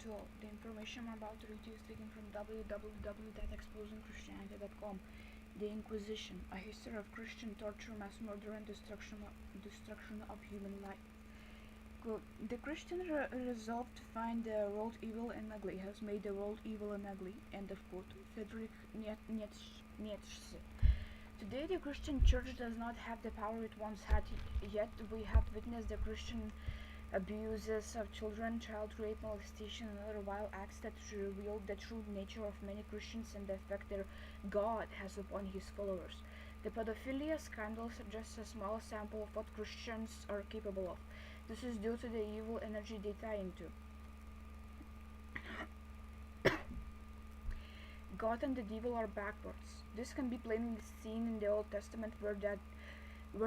all. The information I'm about to read you is taken from www.exposingchristianity.com. The Inquisition, a history of Christian torture, mass murder, and destruction of human life. Quote, the Christian resolve to find the world evil and ugly has made the world evil and ugly. End of quote. Friedrich Nietzsche. Today the Christian church does not have the power it once had, yet we have witnessed the Christian abuses of children, child rape, molestation, and other vile acts that reveal the true nature of many Christians and the effect their God has upon his followers. The pedophilia scandal suggests a small sample of what Christians are capable of. This is due to the evil energy they tie into. God and the devil are backwards. This can be plainly seen in the Old Testament where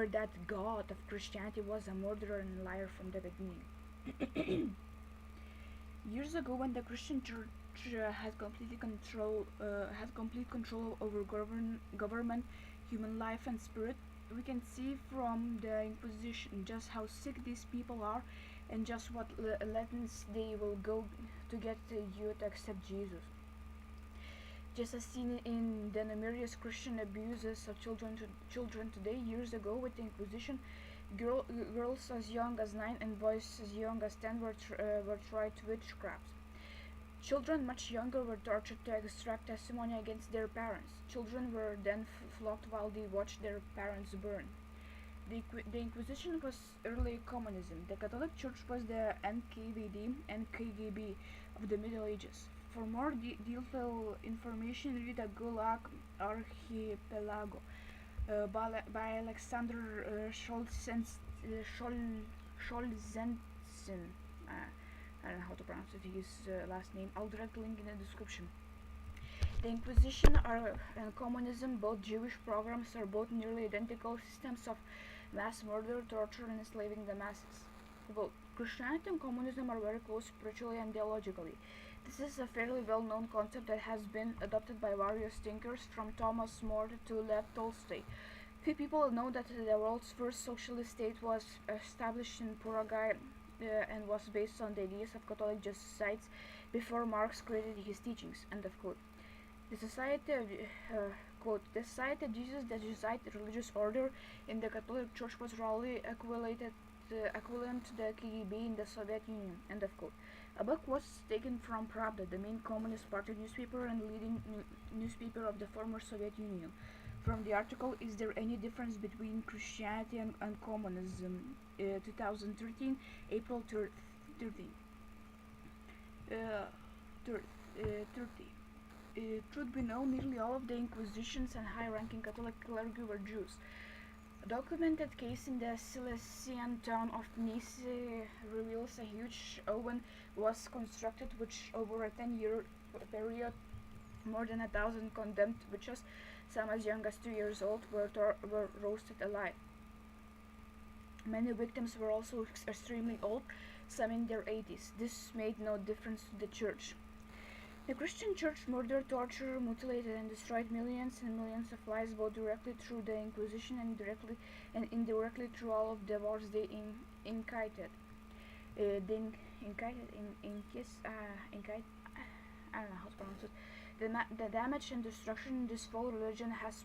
that God of Christianity was a murderer and liar from the beginning. Years ago, when the Christian church had complete control over government, human life, and spirit, we can see from the Inquisition just how sick these people are and just what lengths they will go to get you to accept Jesus. Just as seen in the numerous Christian abuses of children today, years ago with the Inquisition, girls as young as 9 and boys as young as 10 were tried to witchcraft. Children much younger were tortured to extract testimony against their parents. Children were then flogged while they watched their parents burn. The Inquisition was early communism. The Catholic Church was the NKVD and KGB of the Middle Ages. For more detailed information, read the Gulag Archipelago by Alexander Solzhenitsyn. I don't know how to pronounce his last name. I'll direct link in the description. The Inquisition and communism, both Jewish programs, are both nearly identical systems of mass murder, torture, and enslaving the masses. Both Christianity and communism are very close spiritually and ideologically. This is a fairly well-known concept that has been adopted by various thinkers, from Thomas More to Lev Tolstoy. Few people know that the world's first socialist state was established in Paraguay and was based on the ideas of Catholic Jesuits before Marx created his teachings. End of quote. The Society of the Society of Jesus, the Jesuit religious order in the Catholic Church, was roughly equivalent to the KGB in the Soviet Union. End of quote. A book was taken from Pravda, the main Communist Party newspaper and leading newspaper of the former Soviet Union. From the article, "Is there any difference between Christianity and communism?" 2013, April 30. Truth be known, nearly all of the Inquisitions and high-ranking Catholic clergy were Jews. A documented case in the Silesian town of Nice reveals a huge oven was constructed which, over a 10-year period, more than 1,000 condemned witches, some as young as 2 years old, were roasted alive. Many victims were also extremely old, some in their 80s. This made no difference to the church. The Christian Church murdered, tortured, mutilated, and destroyed millions and millions of lives, both directly through the Inquisition and indirectly through all of the wars they incited. I don't know how to pronounce it. The damage and destruction this false religion has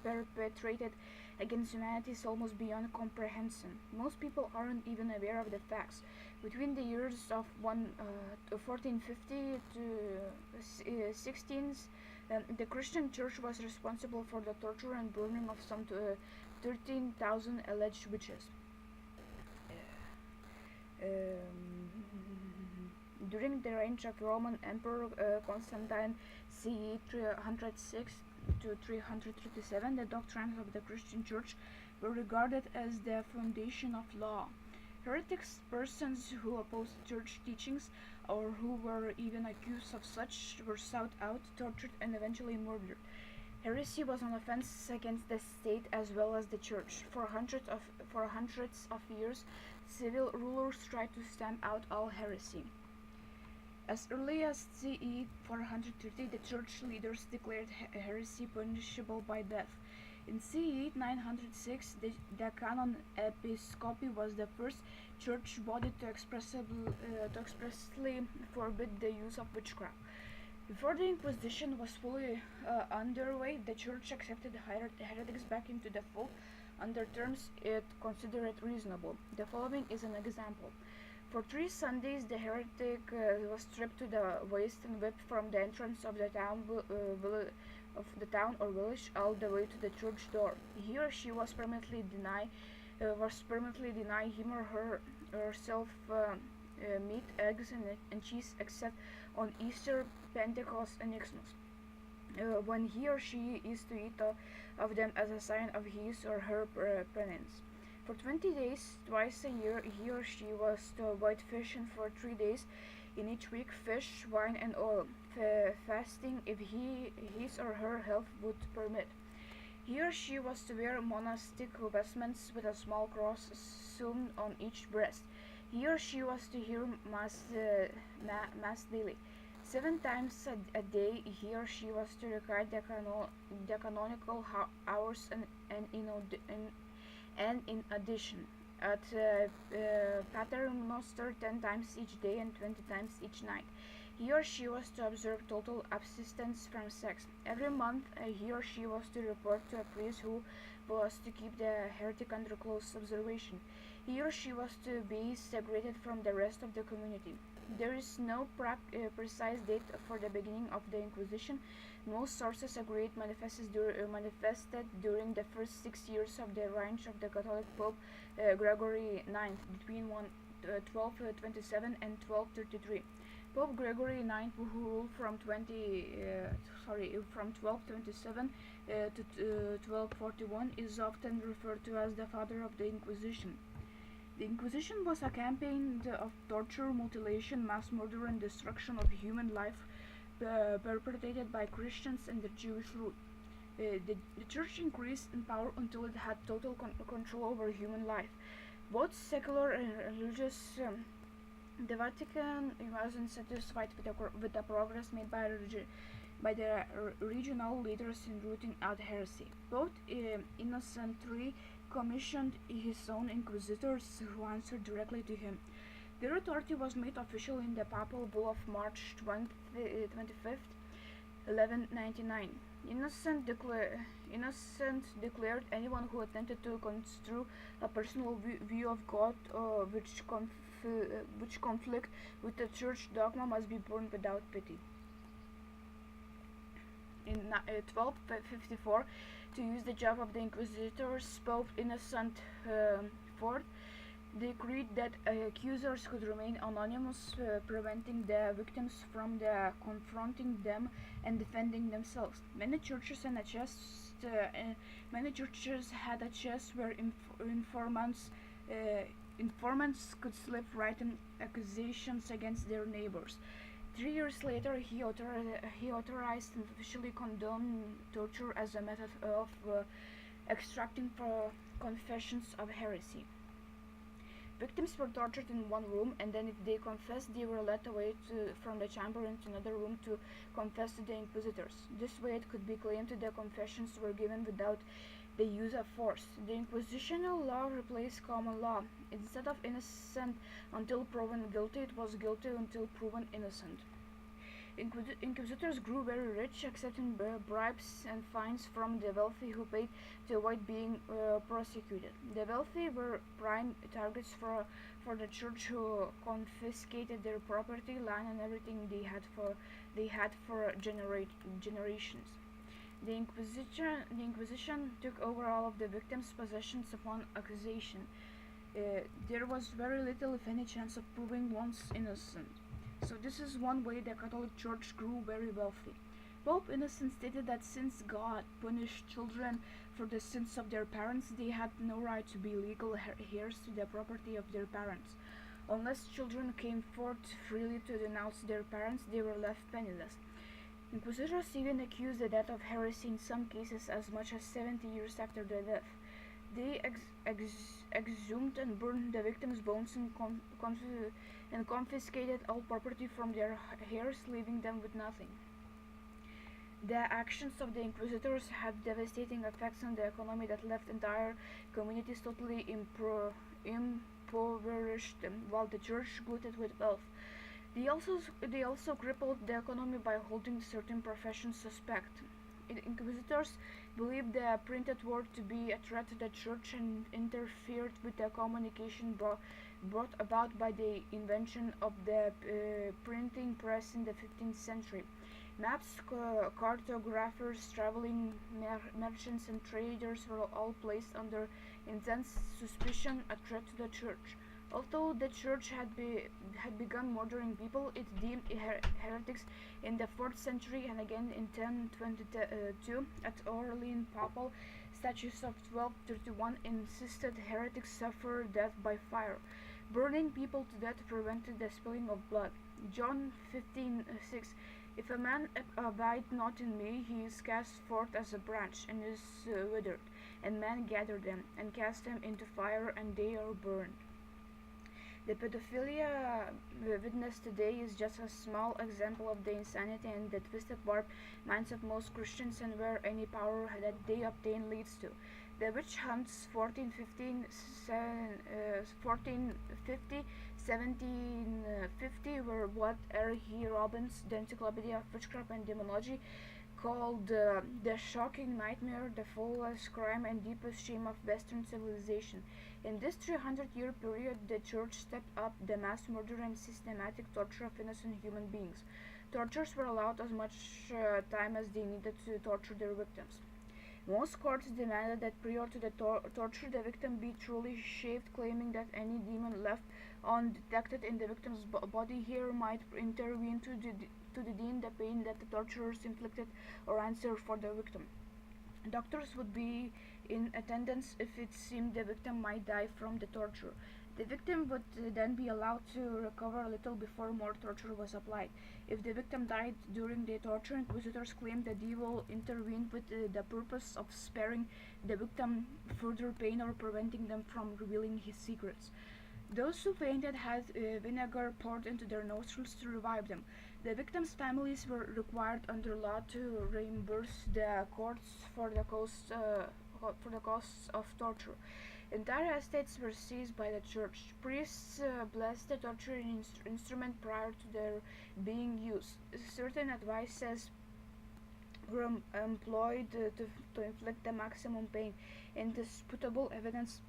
perpetrated against humanity is almost beyond comprehension. Most people aren't even aware of the facts. Between the years of 1450 to 16s, the Christian Church was responsible for the torture and burning of some 13,000 alleged witches. During the reign of Roman Emperor Constantine c. 306 to 337, the doctrines of the Christian Church were regarded as the foundation of law. Heretics, persons who opposed church teachings or who were even accused of such, were sought out, tortured, and eventually murdered. Heresy was an offense against the state as well as the church. For hundreds of years, civil rulers tried to stamp out all heresy. As early as CE 430, the church leaders declared heresy punishable by death. In CE 906, the canon episcopi was the first church body to expressly forbid the use of witchcraft. Before the Inquisition was fully underway, the Church accepted heretics back into the fold under terms it considered reasonable. The following is an example. For 3 Sundays, the heretic was stripped to the waist and whipped from the entrance of the town, or village all the way to the church door. He or she was permanently denied him or herself meat, eggs, and cheese, except on Easter, Pentecost, and Xmas, when he or she is to eat of them as a sign of his or her penance. For 20 days, twice a year, he or she was to avoid fish, and for 3 days in each week, fish, wine, and oil, fasting if his or her health would permit. He or she was to wear monastic vestments with a small cross sewn on each breast. He or she was to hear mass daily. 7 times a day, he or she was to recite the canonical hours, and in addition, at Paternoster 10 times each day and 20 times each night. He or she was to observe total abstinence from sex. Every month, he or she was to report to a priest who was to keep the heretic under close observation. He or she was to be separated from the rest of the community. There is no precise date for the beginning of the Inquisition. Most sources agree it manifested during the first 6 years of the reign of the Catholic Pope Gregory IX, between 1227 and 1233. Pope Gregory IX, who ruled from 1227 to 1241, is often referred to as the father of the Inquisition. The Inquisition was a campaign of torture, mutilation, mass murder, and destruction of human life perpetrated by Christians and the Jewish root. The Church increased in power until it had total control over human life, both secular and religious. The Vatican wasn't satisfied with the progress made by the regional leaders in rooting out heresy. Pope Innocent III commissioned his own inquisitors who answered directly to him. Their authority was made official in the Papal Bull of March 25th, 1199. Innocent declared anyone who attempted to construe a personal view of God which conflict with the church dogma must be burned without pity. In 1254, to use the job of the inquisitors, Pope Innocent IV decreed that accusers could remain anonymous, preventing the victims from confronting them and defending themselves. Many churches had a chest where informants could slip written accusations against their neighbors. 3 years later, he authorized and officially condoned torture as a method of extracting confessions of heresy. Victims were tortured in one room, and then if they confessed, they were led away from the chamber into another room to confess to the inquisitors. This way it could be claimed that the confessions were given without the use of force. The inquisitional law replaced common law. Instead of innocent until proven guilty, it was guilty until proven innocent. Inquisitors grew very rich, accepting bribes and fines from the wealthy who paid to avoid being prosecuted. The wealthy were prime targets for the church, who confiscated their property, land, and everything they had for generations. The Inquisition took over all of the victims' possessions upon accusation. There was very little, if any, chance of proving one's innocent. So this is one way the Catholic Church grew very wealthy. Pope Innocent stated that since God punished children for the sins of their parents, they had no right to be legal heirs to the property of their parents. Unless children came forth freely to denounce their parents, they were left penniless. Inquisitors even accused the death of heresy in some cases as much as 70 years after their death. They exhumed and burned the victims' bones and confiscated all property from their heirs, leaving them with nothing. The actions of the inquisitors had devastating effects on the economy that left entire communities totally impoverished, while the church glutted with wealth. They also crippled the economy by holding certain professions suspect. Inquisitors believed the printed word to be a threat to the church and interfered with the communication brought about by the invention of the printing press in the 15th century. Maps, cartographers, traveling merchants, and traders were all placed under intense suspicion, a threat to the church. Although the church had begun murdering people, it deemed heretics in the 4th century and again in 1022 at Orleans. Papal statutes of 1231 insisted heretics suffer death by fire. Burning people to death prevented the spilling of blood. John 15:6. If a man abide not in me, he is cast forth as a branch, and is withered. And men gather them, and cast them into fire, and they are burned. The pedophilia witnessed today is just a small example of the insanity and the twisted warped minds of most Christians and where any power that they obtain leads to. The witch hunts 1450, 1750 were what R. He Robbins, the Encyclopedia of Witchcraft and Demonology, called the shocking nightmare, the foulest crime and deepest shame of Western civilization. In this 300-year period, the Church stepped up the mass murder and systematic torture of innocent human beings. Tortures were allowed as much time as they needed to torture their victims. Most courts demanded that prior to the torture the victim be truly shaved, claiming that any demon left undetected in the victim's body here might intervene to deaden the pain that the torturers inflicted or answer for the victim. Doctors would be in attendance if it seemed the victim might die from the torture. The victim would then be allowed to recover a little before more torture was applied. If the victim died during the torture, inquisitors claimed the devil intervened with the purpose of sparing the victim further pain or preventing them from revealing his secrets. Those who fainted had vinegar poured into their nostrils to revive them. The victims' families were required under law to reimburse the courts for the costs of torture. Entire estates were seized by the church. Priests blessed the torturing instrument prior to their being used. Certain advices were employed to inflict the maximum pain. Indisputable evidence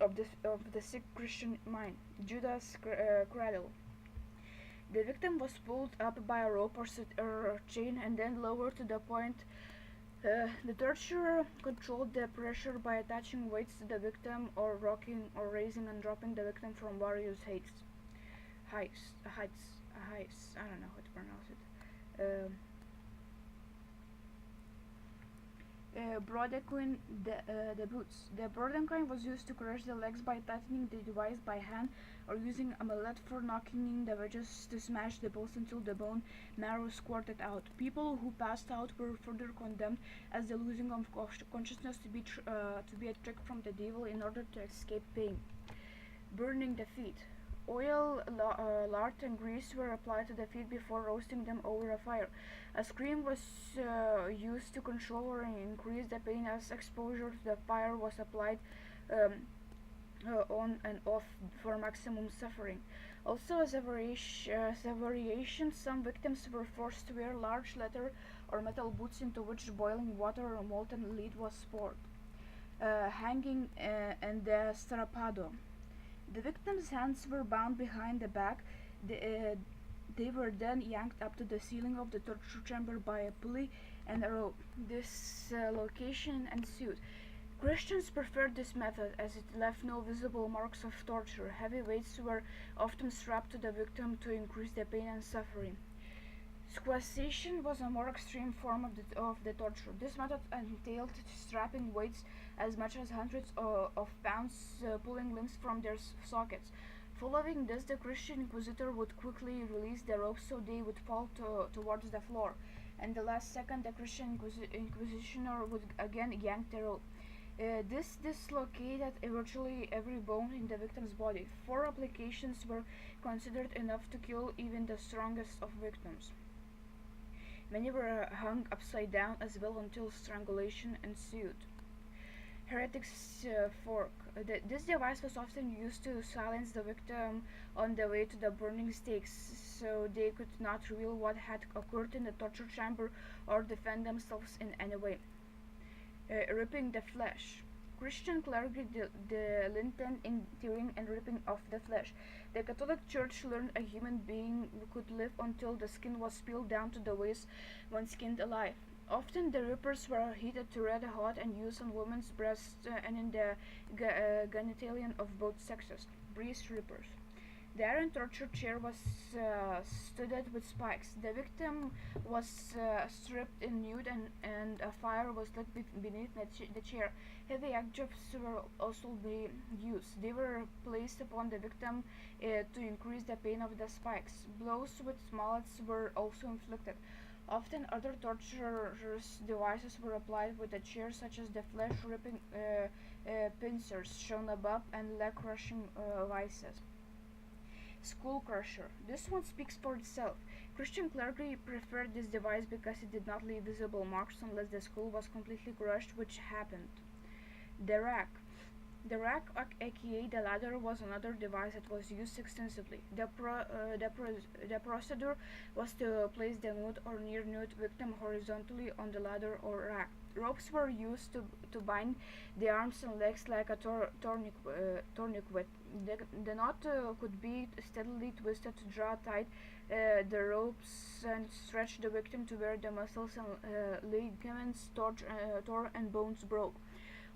of the sick Christian mind. Judas' cradle. The victim was pulled up by a rope or chain and then lowered to the point. The torturer controlled the pressure by attaching weights to the victim or rocking or raising and dropping the victim from various heights. I don't know how to pronounce it. Brodequin the boots. The brodequin was used to crush the legs by tightening the device by hand or using a mallet for knocking in the wedges to smash the bones until the bone marrow squirted out. People who passed out were further condemned as the losing of consciousness to be a trick from the devil in order to escape pain. Burning the feet. Oil, lard, and grease were applied to the feet before roasting them over a fire. A scream was used to control or increase the pain as exposure to the fire was applied on and off for maximum suffering. Also, as a variation, some victims were forced to wear large leather or metal boots into which boiling water or molten lead was poured. Hanging and the strapado. The victim's hands were bound behind the back. They were then yanked up to the ceiling of the torture chamber by a pulley and a rope. This location ensued. Christians preferred this method as it left no visible marks of torture. Heavy weights were often strapped to the victim to increase the pain and suffering. Squeezation was a more extreme form of the torture. This method entailed strapping weights as much as hundreds of pounds, pulling limbs from their sockets. Following this, the Christian inquisitor would quickly release the ropes so they would fall towards the floor. And the last second, the Christian inquisitioner would again yank the rope. This dislocated virtually every bone in the victim's body. 4 applications were considered enough to kill even the strongest of victims. Many were hung upside down as well until strangulation ensued. Heretics fork. This device was often used to silence the victim on the way to the burning stakes, so they could not reveal what had occurred in the torture chamber or defend themselves in any way. Ripping the flesh. Christian clergy delighted in tearing and ripping off the flesh. The Catholic Church learned a human being could live until the skin was peeled down to the waist when skinned alive. Often the rippers were heated to red hot and used on women's breasts and in the genitalia of both sexes. Breast rippers. The iron torture chair was studded with spikes. The victim was stripped in nude and a fire was lit beneath the chair. Heavy objects were also be used. They were placed upon the victim to increase the pain of the spikes. Blows with mallets were also inflicted. Often other torture devices were applied with the chair, such as the flesh-ripping pincers shown above and leg-crushing vices. Skull crusher. This one speaks for itself. Christian clergy preferred this device because it did not leave visible marks unless the skull was completely crushed, which happened. The rack. The rack, aka the ladder, was another device that was used extensively. The procedure was to place the nude or near-nude victim horizontally on the ladder or rack. Ropes were used to bind the arms and legs like a tourniquet. The knot could be steadily twisted to draw tight the ropes and stretch the victim to where the muscles and ligaments tore and bones broke.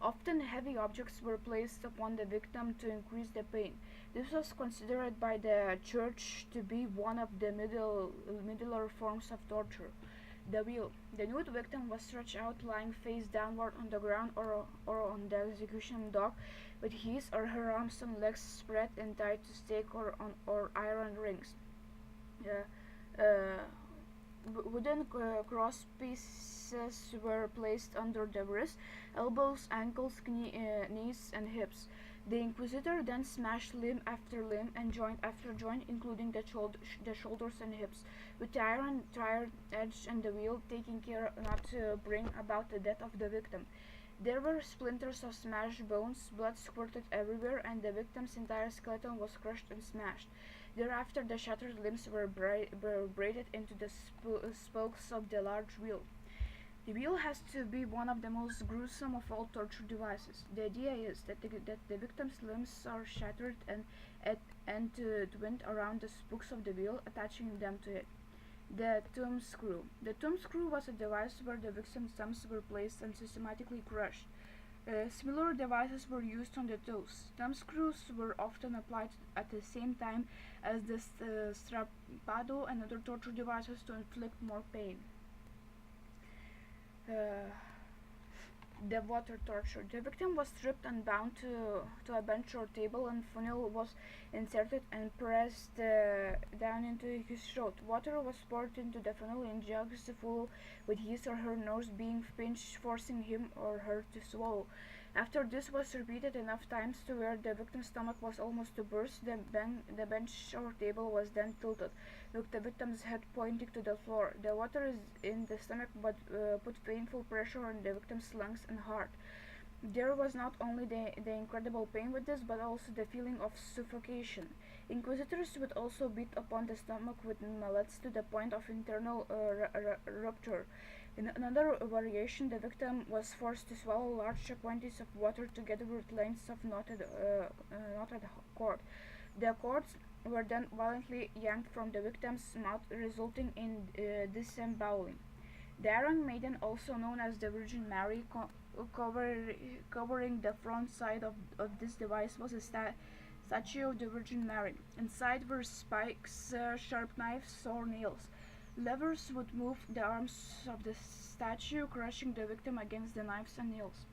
Often heavy objects were placed upon the victim to increase the pain. This was considered by the church to be one of the middler forms of torture. The wheel. The nude victim was stretched out lying face downward on the ground or on the execution dock with his or her arms and legs spread and tied to stake or iron rings. Wooden cross pieces were placed under the wrists, elbows, ankles, knees, and hips. The inquisitor then smashed limb after limb and joint after joint, including the shoulders and hips, with the iron tire edge and the wheel, taking care not to bring about the death of the victim. There were splinters of smashed bones, blood squirted everywhere, and the victim's entire skeleton was crushed and smashed. Thereafter, the shattered limbs were braided into the spokes of the large wheel. The wheel has to be one of the most gruesome of all torture devices. The idea is that the victim's limbs are shattered and twined around the spokes of the wheel, attaching them to it. The thumb screw. The thumb screw was a device where the victim's thumbs were placed and systematically crushed. Similar devices were used on the toes. Thumb screws were often applied at the same time as the strappado and other torture devices to inflict more pain. The water torture. The victim was stripped and bound to a bench or table, and funnel was inserted and pressed down into his throat. Water was poured into the funnel in jugs full, with his or her nose being pinched, forcing him or her to swallow. After this was repeated enough times to where the victim's stomach was almost to burst, the bench or table was then tilted, with the victim's head pointing to the floor. The water is in the stomach but put painful pressure on the victim's lungs and heart. There was not only the incredible pain with this, but also the feeling of suffocation. Inquisitors would also beat upon the stomach with mallets to the point of internal rupture. In another variation, the victim was forced to swallow large quantities of water together with lengths of knotted cord. The cords were then violently yanked from the victim's mouth, resulting in disemboweling. The Iron Maiden, also known as the Virgin Mary, covering the front side of this device, was a statue of the Virgin Mary. Inside were spikes, sharp knives, or nails. Levers would move the arms of the statue, crushing the victim against the knives and nails.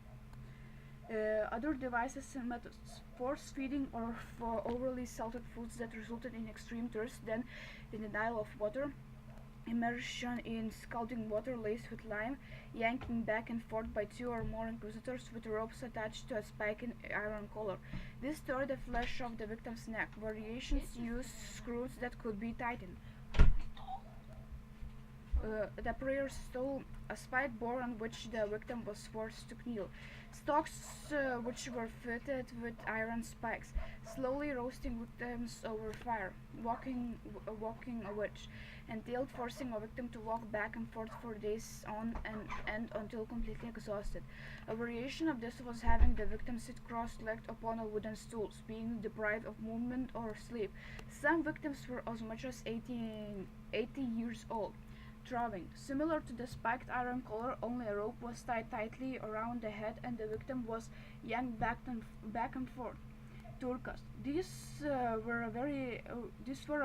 Other devices and methods: force feeding or for overly salted foods that resulted in extreme thirst, then the denial of water, immersion in scalding water laced with lime, yanking back and forth by two or more inquisitors with ropes attached to a spike in iron collar. This tore the flesh off the victim's neck. Variations used screws that could be tightened. the prayer stole a spike board on which the victim was forced to kneel. Stocks which were fitted with iron spikes, slowly roasting victims over fire. Walking a witch entailed forcing a victim to walk back and forth for days on end until completely exhausted. A variation of this was having the victim sit cross-legged upon a wooden stool, being deprived of movement or sleep. Some victims were as much as 80 years old. Drawing. Similar to the spiked iron collar, only a rope was tied tightly around the head and the victim was yanked back and forth. Turkas. These were a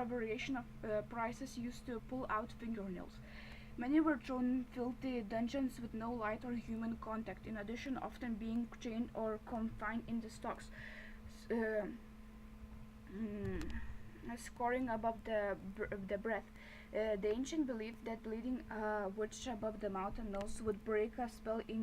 variation of prizes used to pull out fingernails. Many were thrown in filthy dungeons with no light or human contact, in addition often being chained or confined in the stocks, uh, scoring above the breath. The ancient believed that bleeding a witch above the mouth and nose would break a spell in